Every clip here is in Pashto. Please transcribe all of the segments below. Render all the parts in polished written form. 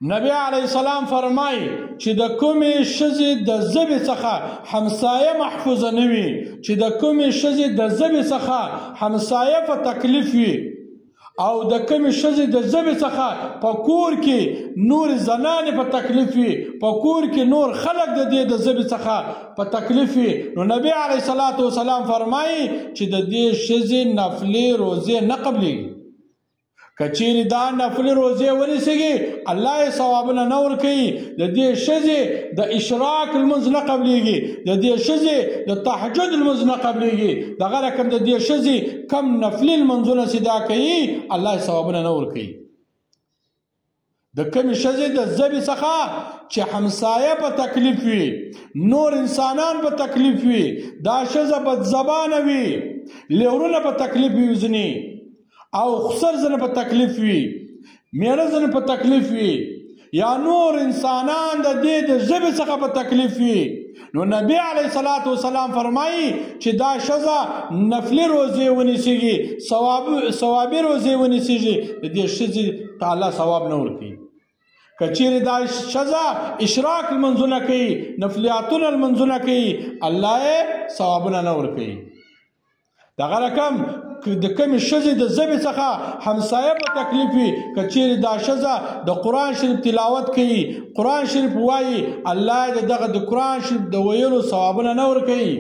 نبی علیه السلام فرمایي چې د کومې ښځې د ژبې څخه همسایه محفوظه نه وي، چې د کومې ښځې د ژبې څخه همسایه په تکلیف وي، او د کومې ښځې د ژبې څخه په کور کې نور زنانې په تکلیف وي، په کور کې نور خلک د دې د ژبې څخه په تکلیف وي، نو نبی علیه السلام فرمایي چې د دې ښځې نفلي روزې نه قبلېږي. که چیرې دا نفلي روزې ونیسېږي الله یې ثوابونه نه ورکوي. د دې ښځې د اشراق لمونځ نه قبلېږي، د دې ښځې د تهجد لمونځ نه قبلېږي، دغه رقم د دې ښځې کم نفلي لمونځونه چې دا کوي الله یې ثوابونه نه ورکوي. د کومې ښځې د ژبې څخه چې همسایه په تکلیف وي، نور انسانان په تکلیف وي، دا ښځه بدزبانه وي، لیورونه په تکلیف وي ځینې، او خسر زنه په تکلیف وي، میړه زنه په تکلیف وي، یا نور انسانان د دې د ژبې څخه په تکلیف وي، نو نبی علیه السلام فرمایي چې دا ښځه نفلي روزې ونیسېږي، ثوابي روزې ونیسېږي، د دې ښځې ته الله ثواب نه ورکوي. که چیرې دا ښځه اشراق لمونځونه کوي، نفلیاتونه لمونځونه کوي، الله یې ثوابونه نه ورکوي. دغه رقم د کومې ښځې د ژبې څخه همسایه په تکلیف وي، که چیرې دا ښځه د قرآن شریف تلاوت کوي، قرآن شریف وایي، الله یې دغه د قرآن شریف د ویلو ثوابونه نه ورکوي.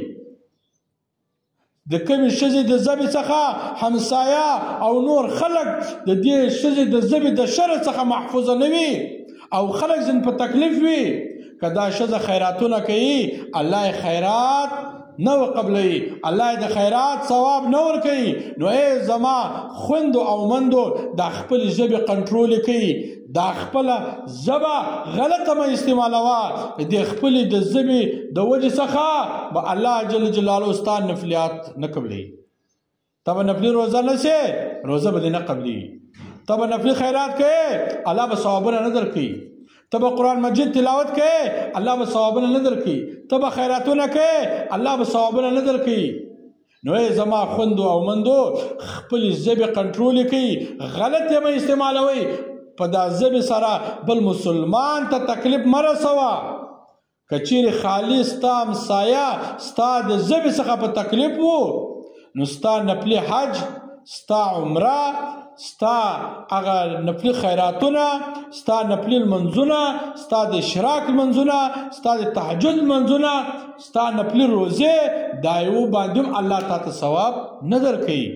د کومې ښځې د ژبې څخه همسایه او نور خلک د دې ښځې د ژبې د شر څخه محفوظه نه وي، او خلک ځین په تکلیف وي، که دا ښځه خیراتونه کوي الله یې خیرات نه قبلوي، الله یې د خیرات ثواب نه ورکوي. نو ای زما خویندو او مندو دا خپلې ژبې کنټرول کوي، دا خپله ژبه غلطه مه استعمالوه، د خپلې د ژبې د وجې څخه به الله جل جلاله ستا نفلیات نه قبلوي. ته به نفلي روزه نسې، روزه به دې نه قبلېږي. ته به نفلي خیرات کوې الله به ثوابونه نه درکوي. ته به قرآن مجید تلاوت کوې الله به ثوابونه نه درکوي. ته به خیراتونه کوې الله به ثوابونه نه درکوي. نو ای زما خویندو او مندو خپلې ژبې کنټرول کوي، غلط یې مه استعمالوئ. په دا ژبې سره بل مسلمان ته تکلیف مه رسوه. که چیرې خالي ستا همسایه ستا د ژبې څخه په تکلیف وو، نو ستا نفلي حج، ستا عمره، ستا هغه نفلي خیراتونه، ستا نفلي لمنځونه، ستا د اشراق لمنځونه، ستا د تهجد لمنځونه، ستا نفلي روزې دا یو باندې الله تا ته ثواب نه درکوي.